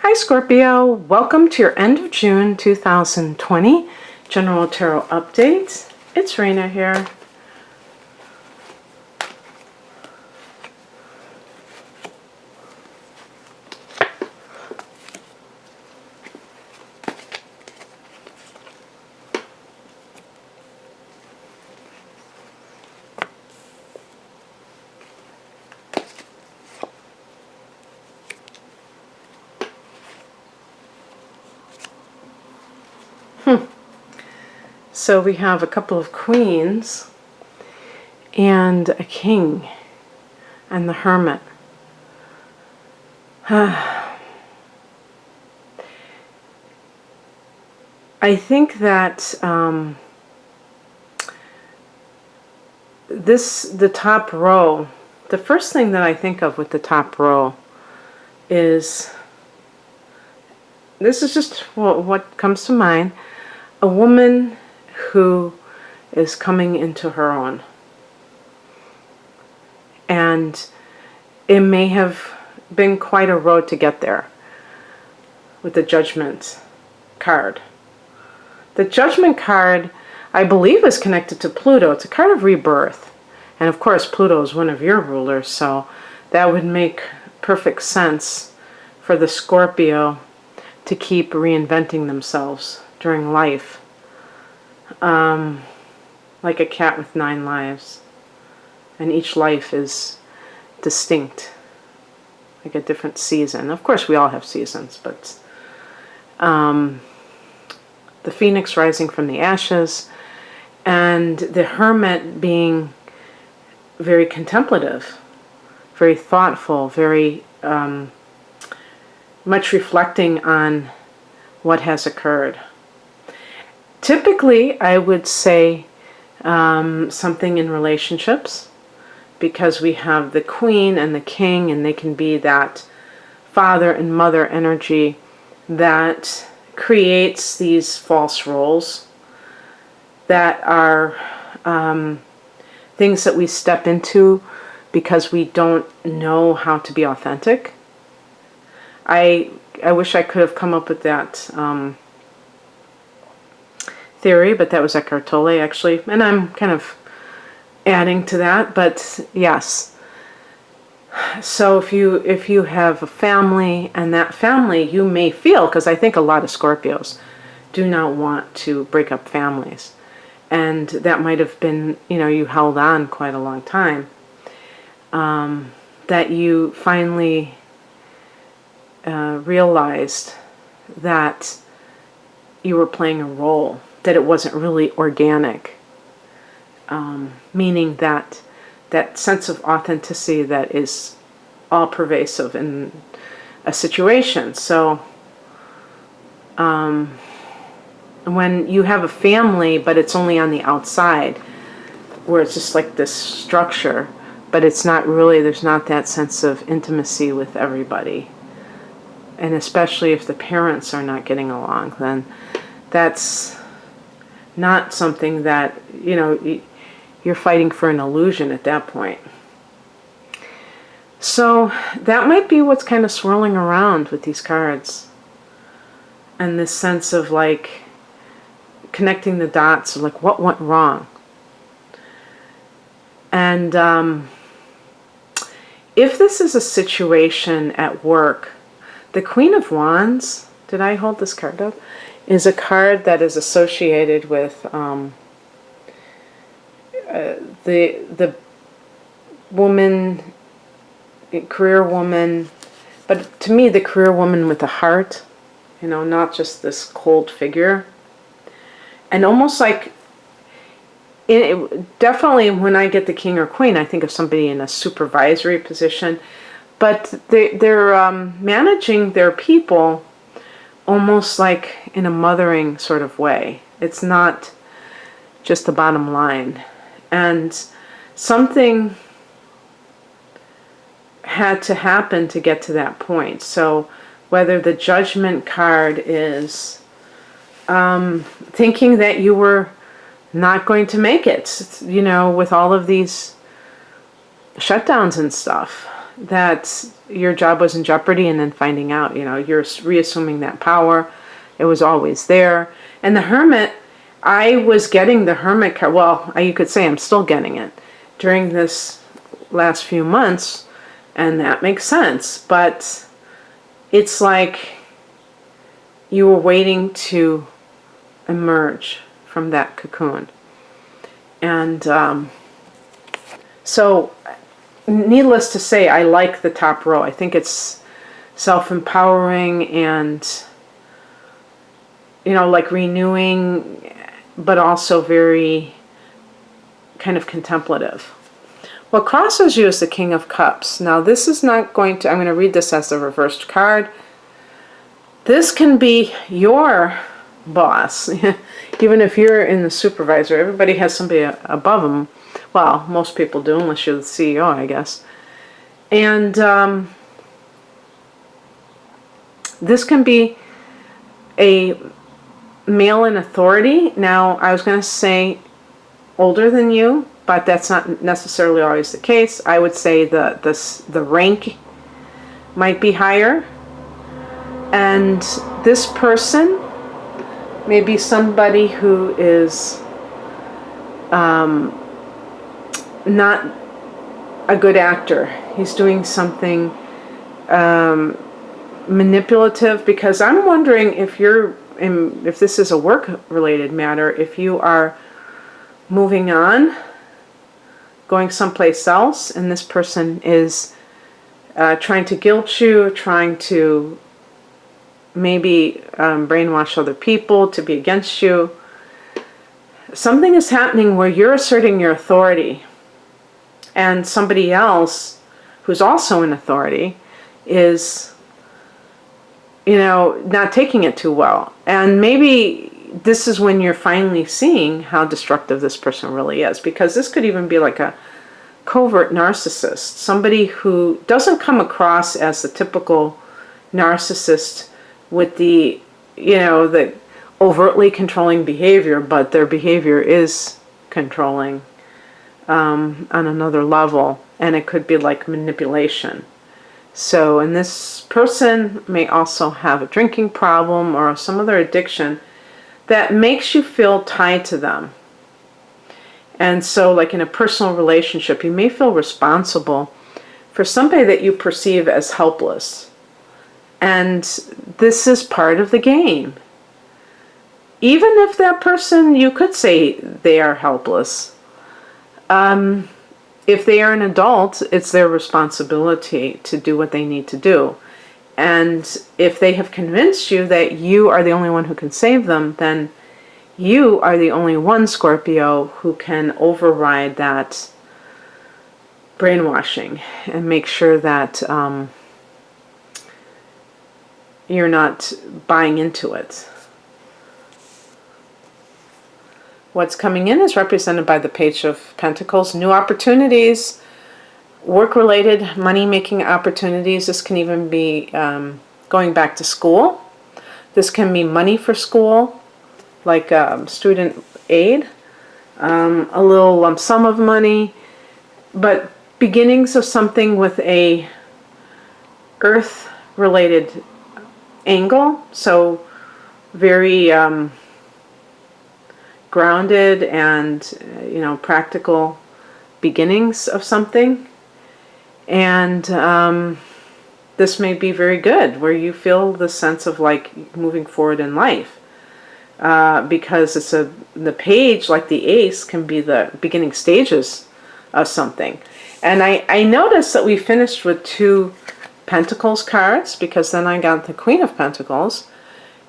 Hi Scorpio, welcome to your end of June 2020 General Tarot Update. It's Raina here. So we have a couple of queens and a king and the hermit. I think that the top row, the first thing that I think of with the top row is, this is just what comes to mind, a woman who is coming into her own. And it may have been quite a road to get there with the Judgment card. The Judgment card, I believe, is connected to Pluto. It's a card of rebirth. And of course, Pluto is one of your rulers, so that would make perfect sense for the Scorpio to keep reinventing themselves during life. Like a cat with 9 lives. And each life is distinct. Like a different season. Of course, we all have seasons, but the phoenix rising from the ashes, and the hermit being very contemplative, very thoughtful, very much reflecting on what has occurred. Typically, I would say something in relationships, because we have the queen and the king, and they can be that father and mother energy that creates these false roles that are things that we step into because we don't know how to be authentic. I wish I could have come up with that theory, but that was Eckhart Tolle, actually, and I'm kind of adding to that. But yes, so if you have a family, and that family, you may feel, because I think a lot of Scorpios do not want to break up families, and that might have been, you held on quite a long time, that you finally realized that you were playing a role, that it wasn't really organic, meaning that sense of authenticity that is all pervasive in a situation. So when you have a family, but it's only on the outside, where it's just like this structure, but it's not really, there's not that sense of intimacy with everybody. And especially if the parents are not getting along, then that's not something that, you're fighting for an illusion at that point. So that might be what's kind of swirling around with these cards. And this sense of like connecting the dots of like what went wrong. And if this is a situation at work, the Queen of Wands, did I hold this card up? Is a card that is associated with the woman, career woman, but to me the career woman with a heart, not just this cold figure. And almost like, definitely when I get the king or queen, I think of somebody in a supervisory position, but they're managing their people almost like in a mothering sort of way. It's not just the bottom line. And something had to happen to get to that point. So whether the Judgment card is thinking that you were not going to make it, with all of these shutdowns and stuff, that your job was in jeopardy and then finding out, you're reassuming that power. It was always there. And the Hermit, I was getting the Hermit card. Well, you could say I'm still getting it during this last few months, and that makes sense. But it's like you were waiting to emerge from that cocoon. And so, needless to say, I like the top row. I think it's self-empowering and, like renewing, but also very kind of contemplative. What crosses you is the King of Cups. Now, this is not going to, I'm going to read this as the reversed card. This can be your boss. Even if you're in the supervisor, everybody has somebody above them. Well, most people do, unless you're the CEO, I guess. And this can be a male in authority. Now, I was going to say older than you, but that's not necessarily always the case. I would say the rank might be higher. And this person may be somebody who is not a good actor. He's doing something manipulative, because I'm wondering if if this is a work-related matter, if you are moving on, going someplace else, and this person is trying to guilt you, trying to maybe brainwash other people to be against you. Something is happening where you're asserting your authority, and somebody else who's also in authority is, not taking it too well. And maybe this is when you're finally seeing how destructive this person really is, because this could even be like a covert narcissist, somebody who doesn't come across as the typical narcissist with the, the overtly controlling behavior, but their behavior is controlling on another level, and it could be like manipulation. So, and this person may also have a drinking problem or some other addiction that makes you feel tied to them. And so, like in a personal relationship, you may feel responsible for somebody that you perceive as helpless. And this is part of the game. Even if that person, you could say they are helpless. If they are an adult, it's their responsibility to do what they need to do. And if they have convinced you that you are the only one who can save them, then you are the only one, Scorpio, who can override that brainwashing and make sure that you're not buying into it. What's coming in is represented by the Page of Pentacles. New opportunities, work-related, money-making opportunities. This can even be going back to school. This can be money for school, like student aid, a little lump sum of money, but beginnings of something with a earth-related angle. So very grounded and practical beginnings of something. And this may be very good, where you feel the sense of like moving forward in life, because it's the page, like the ace, can be the beginning stages of something. And I noticed that we finished with 2 Pentacles cards, because then I got the Queen of Pentacles.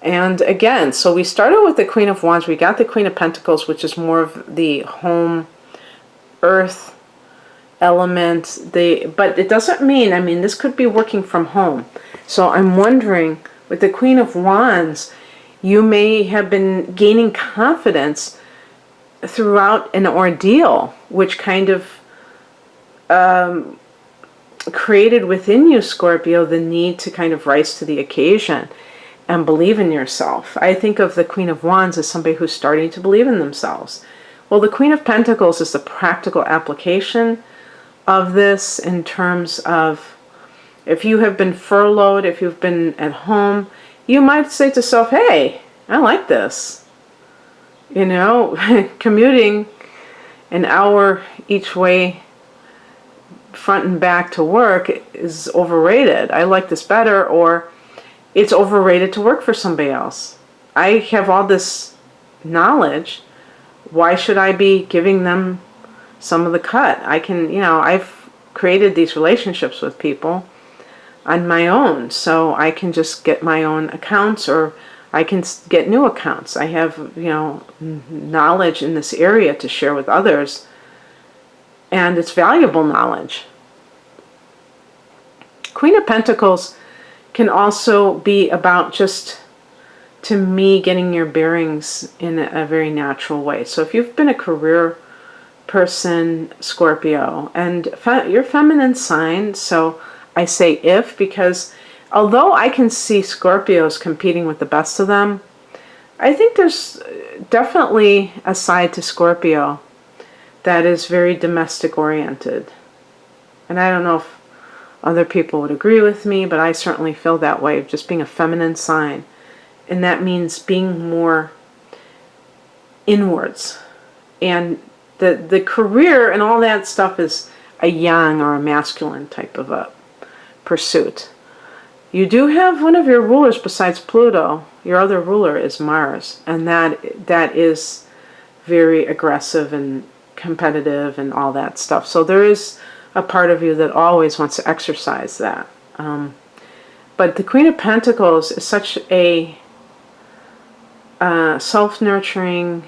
And again, so we started with the Queen of Wands, we got the Queen of Pentacles, which is more of the home, earth element. But it doesn't mean, this could be working from home. So I'm wondering, with the Queen of Wands, you may have been gaining confidence throughout an ordeal, which kind of created within you, Scorpio, the need to kind of rise to the occasion and believe in yourself. I think of the Queen of Wands as somebody who's starting to believe in themselves. Well, the Queen of Pentacles is the practical application of this, in terms of If you have been furloughed, if you've been at home, you might say to yourself, hey, I like this. You know, commuting an hour each way, front and back to work is overrated. I like this better, or it's overrated to work for somebody else. I have all this knowledge. Why should I be giving them some of the cut? I can, you know, I've created these relationships with people on my own, so I can just get my own accounts, or I can get new accounts. I have, you know, knowledge in this area to share with others, and it's valuable knowledge. Queen of Pentacles can also be about just, to me, getting your bearings in a very natural way. So if you've been a career person, Scorpio, and you're feminine sign, so I say if, because although I can see Scorpios competing with the best of them, I think there's definitely a side to Scorpio that is very domestic oriented. And I don't know if other people would agree with me, but I certainly feel that way, of just being a feminine sign. And that means being more inwards. And the career and all that stuff is a yang or a masculine type of a pursuit. You do have one of your rulers besides Pluto. Your other ruler is Mars. And that is very aggressive and competitive and all that stuff. So there is a part of you that always wants to exercise that. But the Queen of Pentacles is such a self-nurturing,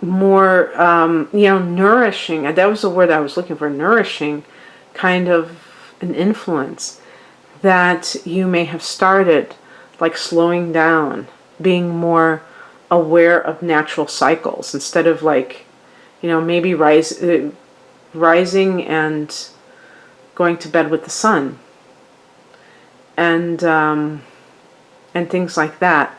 more, you know, nourishing. That was the word I was looking for, nourishing kind of an influence that you may have started, like slowing down, being more aware of natural cycles instead of, like, you know, maybe rising and going to bed with the sun, and things like that,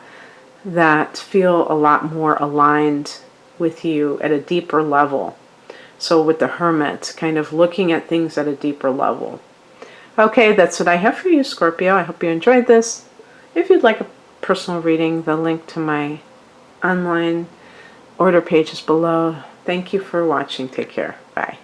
that feel a lot more aligned with you at a deeper level. So with the Hermit, kind of looking at things at a deeper level. Okay, that's what I have for you, Scorpio. I hope you enjoyed this. If you'd like a personal reading, the link to my online order page is below. Thank you for watching. Take care. Bye.